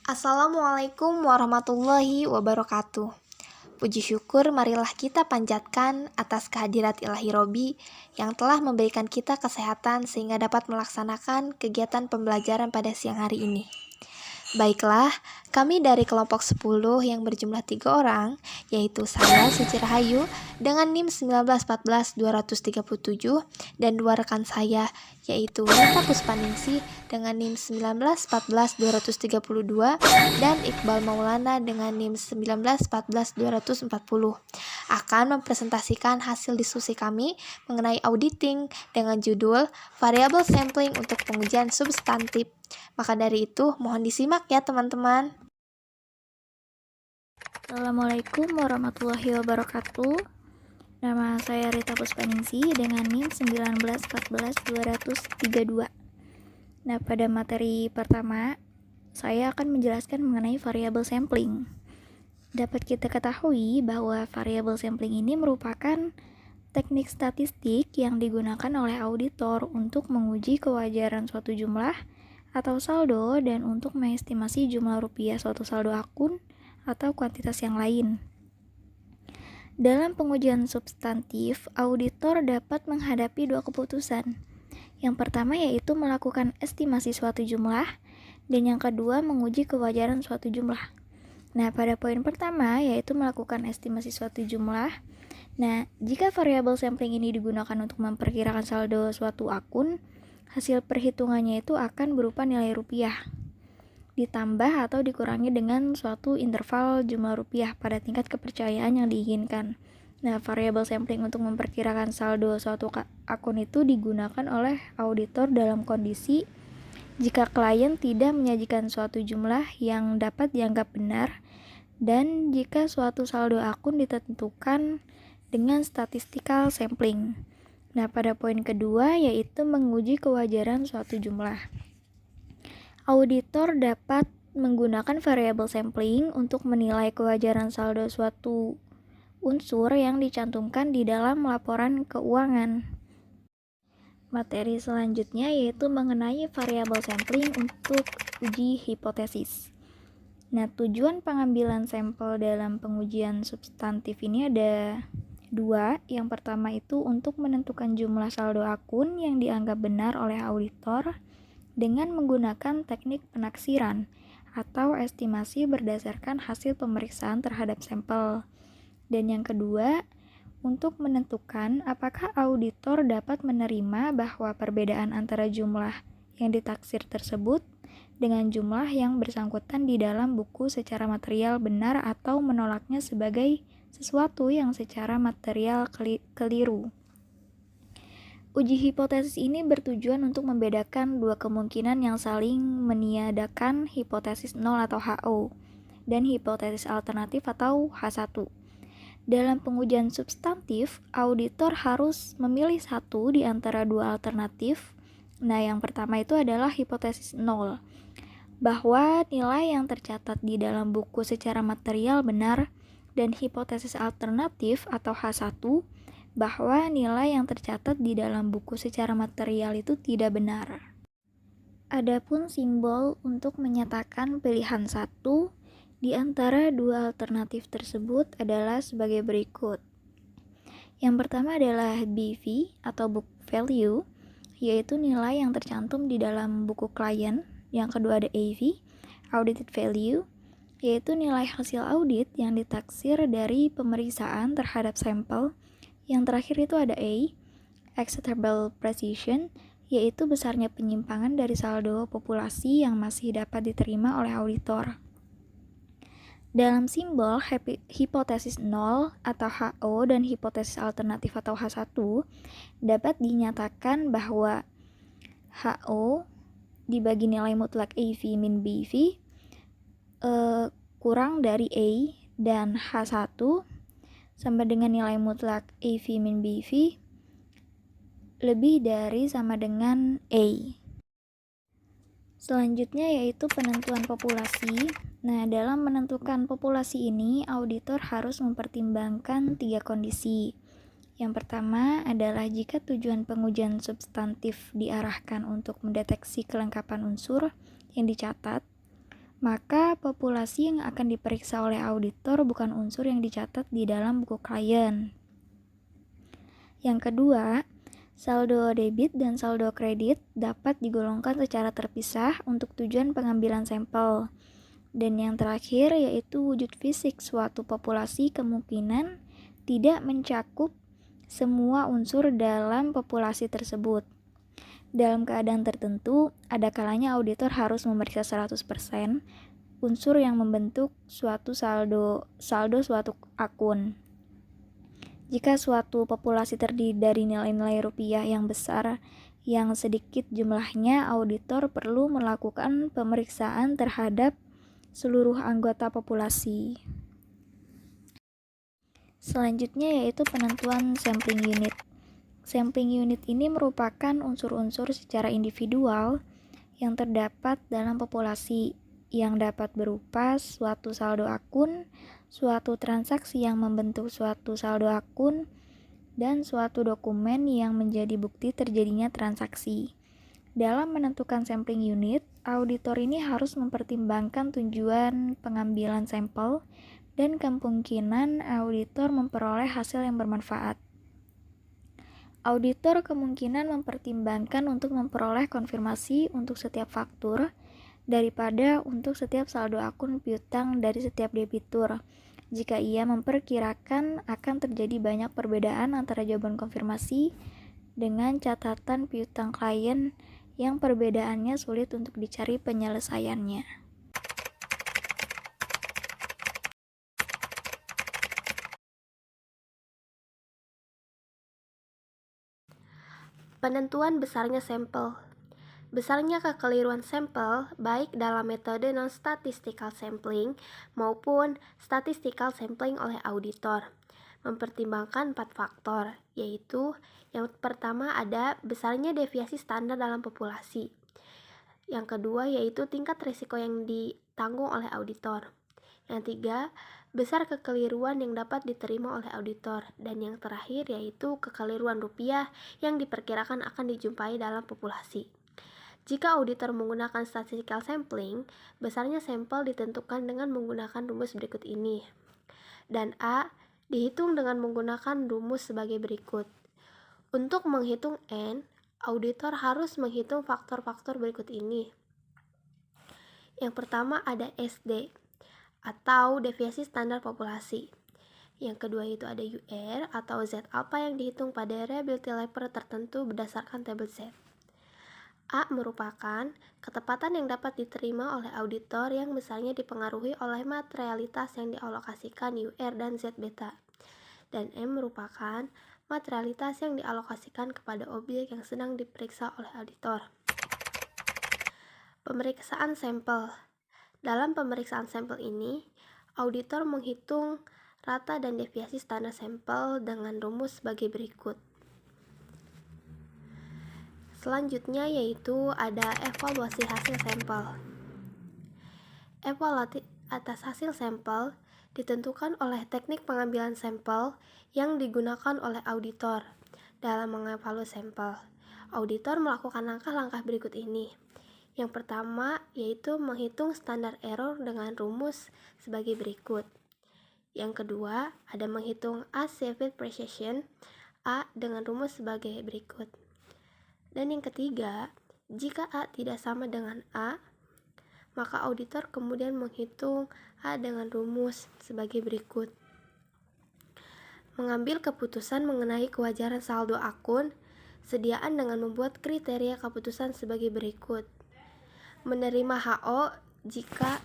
Assalamualaikum warahmatullahi wabarakatuh. Puji syukur marilah kita panjatkan atas kehadirat Ilahi Robi yang telah memberikan kita kesehatan sehingga dapat melaksanakan kegiatan pembelajaran pada siang hari ini. Baiklah, kami dari kelompok 10 yang berjumlah 3 orang, yaitu saya Suci Rahayu dengan NIM 1914237 dan dua rekan saya, yaitu Rita Puspaningsih dengan NIM 1914232 dan Iqbal Maulana dengan NIM 1914240 akan mempresentasikan hasil diskusi kami mengenai auditing dengan judul Variable Sampling untuk Pengujian Substantif. Maka dari itu, mohon disimak ya teman-teman. Assalamualaikum warahmatullahi wabarakatuh. Nama saya Rita Puspaningsih dengan NIM 1914232. Nah, pada materi pertama, saya akan menjelaskan mengenai variable sampling. Dapat kita ketahui bahwa variable sampling ini merupakan teknik statistik yang digunakan oleh auditor untuk menguji kewajaran suatu jumlah atau saldo dan untuk mengestimasi jumlah rupiah suatu saldo akun atau kuantitas yang lain. Dalam pengujian substantif, auditor dapat menghadapi dua keputusan. Yang pertama yaitu melakukan estimasi suatu jumlah, dan yang kedua menguji kewajaran suatu jumlah. Nah, pada poin pertama yaitu melakukan estimasi suatu jumlah. Nah, jika variabel sampling ini digunakan untuk memperkirakan saldo suatu akun, hasil perhitungannya itu akan berupa nilai rupiah, ditambah atau dikurangi dengan suatu interval jumlah rupiah pada tingkat kepercayaan yang diinginkan. Nah, variabel sampling untuk memperkirakan saldo suatu akun itu digunakan oleh auditor dalam kondisi jika klien tidak menyajikan suatu jumlah yang dapat dianggap benar dan jika suatu saldo akun ditentukan dengan statistical sampling. Nah, pada poin kedua yaitu menguji kewajaran suatu jumlah. Auditor dapat menggunakan variable sampling untuk menilai kewajaran saldo suatu unsur yang dicantumkan di dalam laporan keuangan. Materi selanjutnya yaitu mengenai variable sampling untuk uji hipotesis. Nah, tujuan pengambilan sampel dalam pengujian substantif ini ada dua. Yang pertama itu untuk menentukan jumlah saldo akun yang dianggap benar oleh auditor dengan menggunakan teknik penaksiran atau estimasi berdasarkan hasil pemeriksaan terhadap sampel. Dan yang kedua, untuk menentukan apakah auditor dapat menerima bahwa perbedaan antara jumlah yang ditaksir tersebut dengan jumlah yang bersangkutan di dalam buku secara material benar atau menolaknya sebagai sesuatu yang secara material keliru. Uji hipotesis ini bertujuan untuk membedakan dua kemungkinan yang saling meniadakan hipotesis nol atau HO dan hipotesis alternatif atau H1. Dalam pengujian substantif, auditor harus memilih satu di antara dua alternatif. Nah, yang pertama itu adalah hipotesis nol, bahwa nilai yang tercatat di dalam buku secara material benar, dan hipotesis alternatif atau H1, bahwa nilai yang tercatat di dalam buku secara material itu tidak benar. Adapun simbol untuk menyatakan pilihan satu di antara dua alternatif tersebut adalah sebagai berikut. Yang pertama adalah BV atau book value, yaitu nilai yang tercantum di dalam buku klien. Yang kedua ada AV, audited value, yaitu nilai hasil audit yang ditaksir dari pemeriksaan terhadap sampel. Yang terakhir itu ada A, acceptable precision, yaitu besarnya penyimpangan dari saldo populasi yang masih dapat diterima oleh auditor. Dalam simbol hipotesis 0 atau HO dan hipotesis alternatif atau H1 dapat dinyatakan bahwa HO dibagi nilai mutlak AV min BV kurang dari A, dan H1 sama dengan nilai mutlak AV min BV lebih dari sama dengan A. Selanjutnya yaitu penentuan populasi. Nah, dalam menentukan populasi ini, auditor harus mempertimbangkan 3 kondisi. Yang pertama adalah jika tujuan pengujian substantif diarahkan untuk mendeteksi kelengkapan unsur yang dicatat, maka populasi yang akan diperiksa oleh auditor bukan unsur yang dicatat di dalam buku klien. Yang kedua, saldo debit dan saldo kredit dapat digolongkan secara terpisah untuk tujuan pengambilan sampel. Dan yang terakhir yaitu wujud fisik suatu populasi kemungkinan tidak mencakup semua unsur dalam populasi tersebut. Dalam keadaan tertentu, ada kalanya auditor harus memeriksa 100% unsur yang membentuk suatu saldo suatu akun. Jika suatu populasi terdiri dari nilai-nilai rupiah yang besar yang sedikit jumlahnya, auditor perlu melakukan pemeriksaan terhadap seluruh anggota populasi. Selanjutnya yaitu penentuan sampling unit. Sampling unit ini merupakan unsur-unsur secara individual yang terdapat dalam populasi yang dapat berupa suatu saldo akun, suatu transaksi yang membentuk suatu saldo akun, dan suatu dokumen yang menjadi bukti terjadinya transaksi. Dalam menentukan sampling unit, auditor ini harus mempertimbangkan tujuan pengambilan sampel dan kemungkinan auditor memperoleh hasil yang bermanfaat. Auditor kemungkinan mempertimbangkan untuk memperoleh konfirmasi untuk setiap faktur daripada untuk setiap saldo akun piutang dari setiap debitur. Jika ia memperkirakan akan terjadi banyak perbedaan antara jawaban konfirmasi dengan catatan piutang klien yang perbedaannya sulit untuk dicari penyelesaiannya. Penentuan besarnya sampel. Besarnya kekeliruan sampel baik dalam metode non-statistical sampling maupun statistical sampling oleh auditor mempertimbangkan 4 faktor, yaitu yang pertama ada besarnya deviasi standar dalam populasi. Yang kedua yaitu tingkat risiko yang ditanggung oleh auditor. Yang tiga, besar kekeliruan yang dapat diterima oleh auditor. Dan yang terakhir yaitu kekeliruan rupiah yang diperkirakan akan dijumpai dalam populasi. Jika auditor menggunakan statistical sampling, besarnya sampel ditentukan dengan menggunakan rumus berikut ini. Dan A dihitung dengan menggunakan rumus sebagai berikut. Untuk menghitung N, auditor harus menghitung faktor-faktor berikut ini. Yang pertama ada SD atau deviasi standar populasi. Yang kedua itu ada UR atau Z alpha yang dihitung pada reliability level tertentu berdasarkan tabel Z. A merupakan ketepatan yang dapat diterima oleh auditor yang besarnya dipengaruhi oleh materialitas yang dialokasikan UR dan Z beta. Dan M merupakan materialitas yang dialokasikan kepada objek yang sedang diperiksa oleh auditor. Pemeriksaan sampel. Dalam pemeriksaan sampel ini, auditor menghitung rata dan deviasi standar sampel dengan rumus sebagai berikut. Selanjutnya yaitu ada evaluasi hasil sampel. Evaluasi atas hasil sampel ditentukan oleh teknik pengambilan sampel yang digunakan oleh auditor. Dalam mengevaluasi sampel, auditor melakukan langkah-langkah berikut ini. Yang pertama yaitu menghitung standar error dengan rumus sebagai berikut. Yang kedua ada menghitung accepted precision A dengan rumus sebagai berikut. Dan yang ketiga, jika A tidak sama dengan A, maka auditor kemudian menghitung A dengan rumus sebagai berikut. Mengambil keputusan mengenai kewajaran saldo akun, sediaan dengan membuat kriteria keputusan sebagai berikut. Menerima HO jika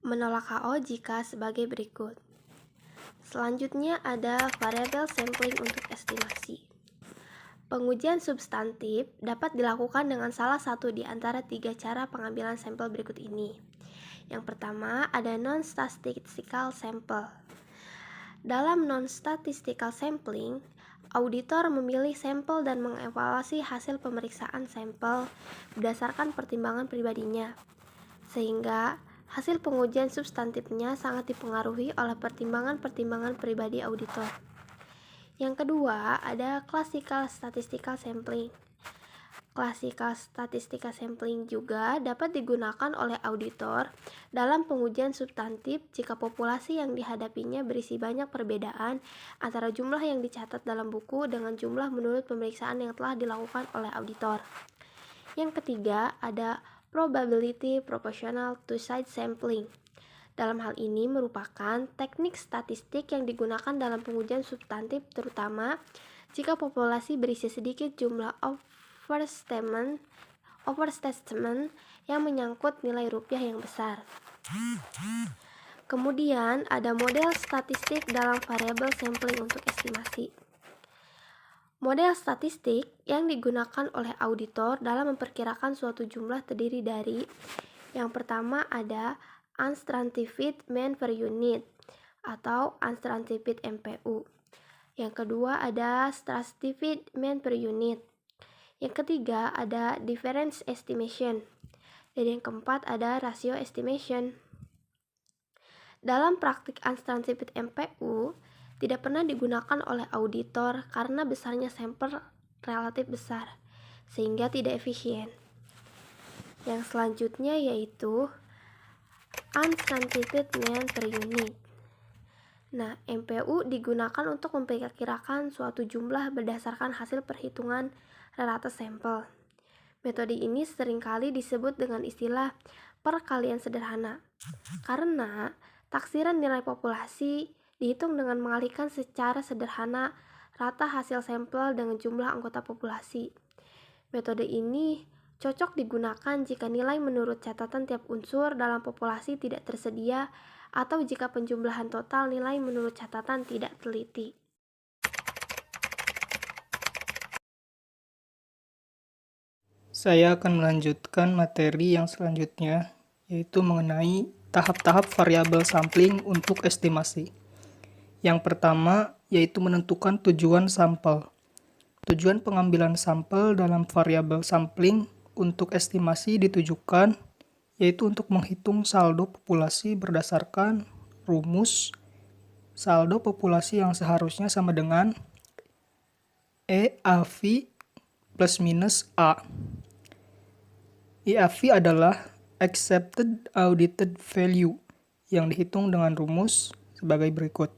menolak HO jika sebagai berikut. Selanjutnya ada variabel sampling untuk estimasi. Pengujian substantif dapat dilakukan dengan salah satu di antara 3 cara pengambilan sampel berikut ini. Yang pertama ada non-statistical sample. Dalam non-statistical sampling, auditor memilih sampel dan mengevaluasi hasil pemeriksaan sampel berdasarkan pertimbangan pribadinya, sehingga hasil pengujian substantifnya sangat dipengaruhi oleh pertimbangan-pertimbangan pribadi auditor. Yang kedua, ada classical statistical sampling. Classical statistical sampling juga dapat digunakan oleh auditor dalam pengujian substantif jika populasi yang dihadapinya berisi banyak perbedaan antara jumlah yang dicatat dalam buku dengan jumlah menurut pemeriksaan yang telah dilakukan oleh auditor. Yang ketiga, ada probability proportional to size sampling. Dalam hal ini merupakan teknik statistik yang digunakan dalam pengujian substantif, terutama jika populasi berisi sedikit jumlah overstatement yang menyangkut nilai rupiah yang besar. Kemudian ada model statistik dalam variabel sampling untuk estimasi. Model statistik yang digunakan oleh auditor dalam memperkirakan suatu jumlah terdiri dari: yang pertama ada unstratified mean per unit atau unstratified MPU. Yang kedua ada stratified mean per unit. Yang ketiga ada difference estimation. Dan yang keempat ada ratio estimation. Dalam praktik unstratified MPU tidak pernah digunakan oleh auditor karena besarnya sampel relatif besar, sehingga tidak efisien. Yang selanjutnya yaitu unstratified mean per unit. Nah, MPU digunakan untuk memperkirakan suatu jumlah berdasarkan hasil perhitungan rata sampel. Metode ini seringkali disebut dengan istilah perkalian sederhana, karena taksiran nilai populasi dihitung dengan mengalihkan secara sederhana rata hasil sampel dengan jumlah anggota populasi. Metode ini cocok digunakan jika nilai menurut catatan tiap unsur dalam populasi tidak tersedia atau jika penjumlahan total nilai menurut catatan tidak teliti. Saya akan melanjutkan materi yang selanjutnya, yaitu mengenai tahap-tahap variabel sampling untuk estimasi. Yang pertama, yaitu menentukan tujuan sampel. Tujuan pengambilan sampel dalam variabel sampling untuk estimasi ditujukan, yaitu untuk menghitung saldo populasi berdasarkan rumus saldo populasi yang seharusnya sama dengan EAV plus minus A. EAV adalah Accepted Audited Value yang dihitung dengan rumus sebagai berikut.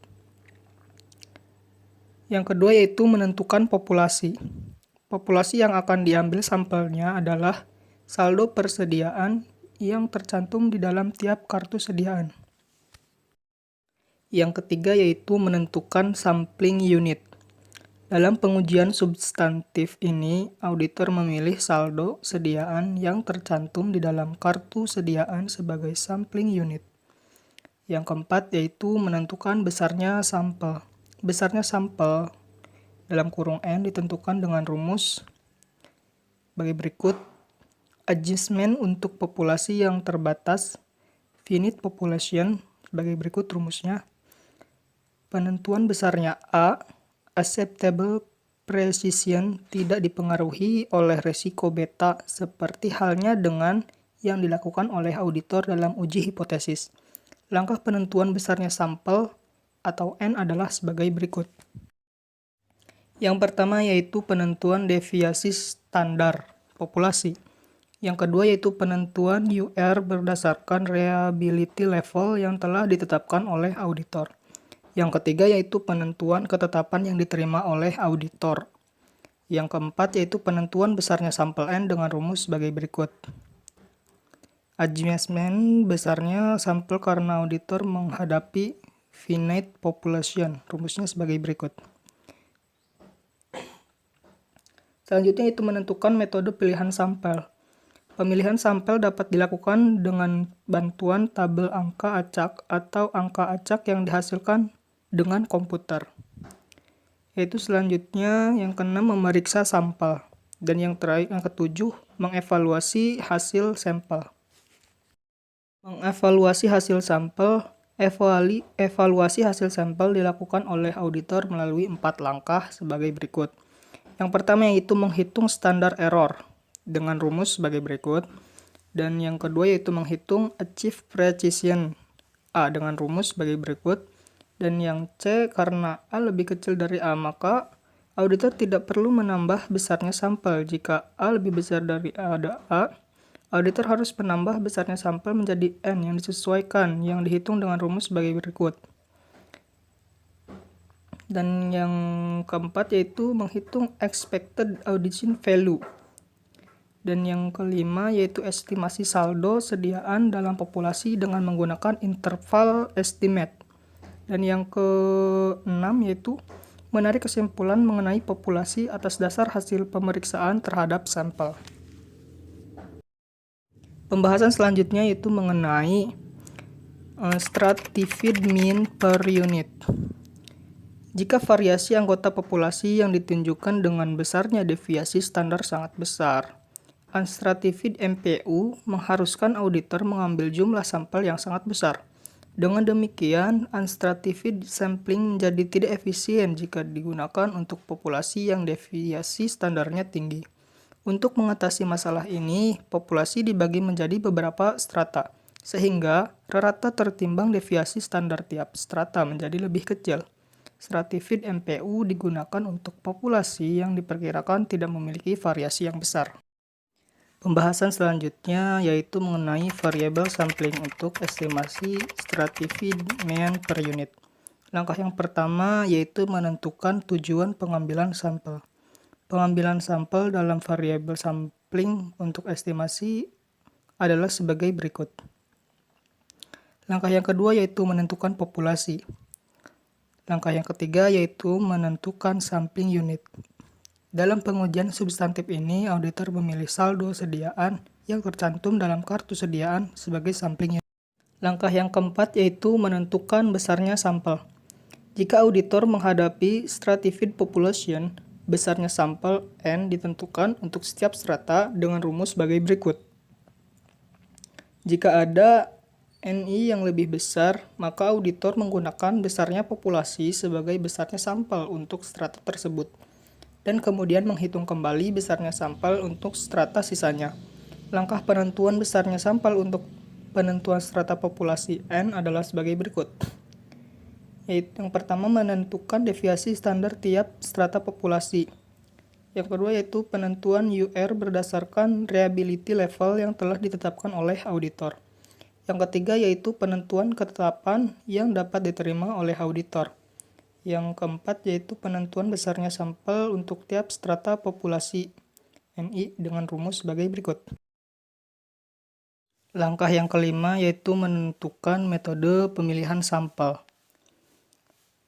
Yang kedua yaitu menentukan populasi. Populasi yang akan diambil sampelnya adalah saldo persediaan yang tercantum di dalam tiap kartu sediaan. Yang ketiga yaitu menentukan sampling unit. Dalam pengujian substantif ini, auditor memilih saldo sediaan yang tercantum di dalam kartu sediaan sebagai sampling unit. Yang keempat yaitu menentukan besarnya sampel. Besarnya sampel dalam kurung N ditentukan dengan rumus sebagai berikut. Adjustment untuk populasi yang terbatas, finite population, sebagai berikut rumusnya. Penentuan besarnya A, acceptable precision, tidak dipengaruhi oleh resiko beta seperti halnya dengan yang dilakukan oleh auditor dalam uji hipotesis. Langkah penentuan besarnya sampel atau N adalah sebagai berikut. Yang pertama yaitu penentuan deviasi standar populasi. Yang kedua yaitu penentuan UR berdasarkan reliability level yang telah ditetapkan oleh auditor. Yang ketiga yaitu penentuan ketetapan yang diterima oleh auditor. Yang keempat yaitu penentuan besarnya sampel N dengan rumus sebagai berikut. Adjustment besarnya sampel karena auditor menghadapi finite population. Rumusnya sebagai berikut. Selanjutnya itu menentukan metode pilihan sampel. Pemilihan sampel dapat dilakukan dengan bantuan tabel angka acak atau angka acak yang dihasilkan dengan komputer. Yaitu selanjutnya yang keenam memeriksa sampel. Dan yang terakhir yang ketujuh mengevaluasi hasil sampel. Mengevaluasi hasil sampel. Evaluasi hasil sampel dilakukan oleh auditor melalui 4 langkah sebagai berikut. Yang pertama yaitu menghitung standar error dengan rumus sebagai berikut. Dan yang kedua yaitu menghitung achieve precision A dengan rumus sebagai berikut. Dan yang C, karena A lebih kecil dari A, maka auditor tidak perlu menambah besarnya sampel. Jika A lebih besar dari A, auditor harus menambah besarnya sampel menjadi N yang disesuaikan, yang dihitung dengan rumus sebagai berikut. Dan yang keempat yaitu menghitung expected audition value. Dan yang kelima yaitu estimasi saldo sediaan dalam populasi dengan menggunakan interval estimate. Dan yang keenam yaitu menarik kesimpulan mengenai populasi atas dasar hasil pemeriksaan terhadap sampel. Pembahasan selanjutnya yaitu mengenai stratified mean per unit. Jika variasi anggota populasi yang ditunjukkan dengan besarnya deviasi standar sangat besar, unstratified MPU mengharuskan auditor mengambil jumlah sampel yang sangat besar. Dengan demikian, unstratified sampling menjadi tidak efisien jika digunakan untuk populasi yang deviasi standarnya tinggi. Untuk mengatasi masalah ini, populasi dibagi menjadi beberapa strata, sehingga rata tertimbang deviasi standar tiap strata menjadi lebih kecil. Stratified MPU digunakan untuk populasi yang diperkirakan tidak memiliki variasi yang besar. Pembahasan selanjutnya yaitu mengenai variable sampling untuk estimasi stratified mean per unit. Langkah yang pertama yaitu menentukan tujuan pengambilan sampel. Pengambilan sampel dalam variable sampling untuk estimasi adalah sebagai berikut. Langkah yang kedua yaitu menentukan populasi. Langkah yang ketiga yaitu menentukan sampling unit. Dalam pengujian substantif ini, auditor memilih saldo sediaan yang tercantum dalam kartu sediaan sebagai sampling unit. Langkah yang keempat yaitu menentukan besarnya sampel. Jika auditor menghadapi stratified population, besarnya sampel N ditentukan untuk setiap strata dengan rumus sebagai berikut. Jika ada NI yang lebih besar, maka auditor menggunakan besarnya populasi sebagai besarnya sampel untuk strata tersebut, dan kemudian menghitung kembali besarnya sampel untuk strata sisanya. Langkah penentuan besarnya sampel untuk penentuan strata populasi N adalah sebagai berikut. Yaitu yang pertama menentukan deviasi standar tiap strata populasi. Yang kedua yaitu penentuan UR berdasarkan reliability level yang telah ditetapkan oleh auditor. Yang ketiga yaitu penentuan ketetapan yang dapat diterima oleh auditor. Yang keempat yaitu penentuan besarnya sampel untuk tiap strata populasi NI dengan rumus sebagai berikut. Langkah yang kelima yaitu menentukan metode pemilihan sampel.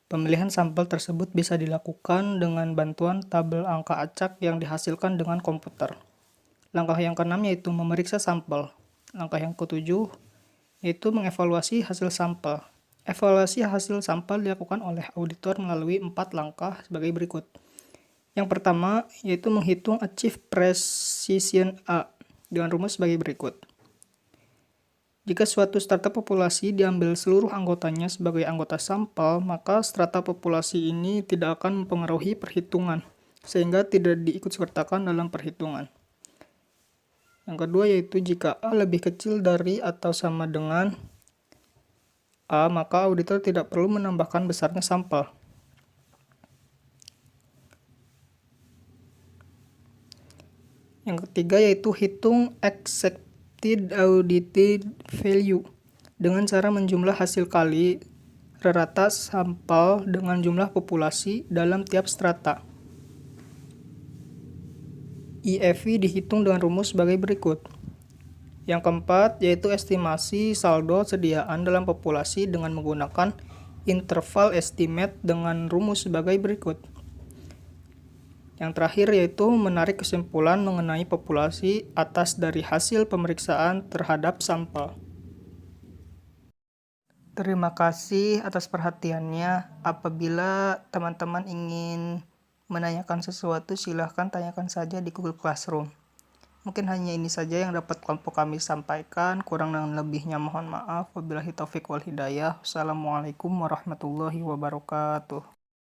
Pemilihan sampel tersebut bisa dilakukan dengan bantuan tabel angka acak yang dihasilkan dengan komputer. Langkah yang keenam yaitu memeriksa sampel. Langkah yang ketujuh yaitu mengevaluasi hasil sampel. Evaluasi hasil sampel dilakukan oleh auditor melalui 4 langkah sebagai berikut. Yang pertama yaitu menghitung achieve precision A dengan rumus sebagai berikut. Jika suatu strata populasi diambil seluruh anggotanya sebagai anggota sampel, maka strata populasi ini tidak akan mempengaruhi perhitungan, sehingga tidak diikutsertakan dalam perhitungan. Yang kedua yaitu jika A lebih kecil dari atau sama dengan A, maka auditor tidak perlu menambahkan besarnya sampel. Yang ketiga yaitu hitung expected audited value dengan cara menjumlah hasil kali rata sampel dengan jumlah populasi dalam tiap strata. IEV dihitung dengan rumus sebagai berikut. Yang keempat yaitu estimasi saldo sediaan dalam populasi dengan menggunakan interval estimate dengan rumus sebagai berikut. Yang terakhir yaitu menarik kesimpulan mengenai populasi atas dari hasil pemeriksaan terhadap sampel. Terima kasih atas perhatiannya. Apabila teman-teman ingin menanyakan sesuatu, silahkan tanyakan saja di Google Classroom. Mungkin hanya ini saja yang dapat kelompok kami sampaikan. Kurang dan lebihnya mohon maaf. Wabillahi taufiq wal hidayah. Wassalamualaikum warahmatullahi wabarakatuh.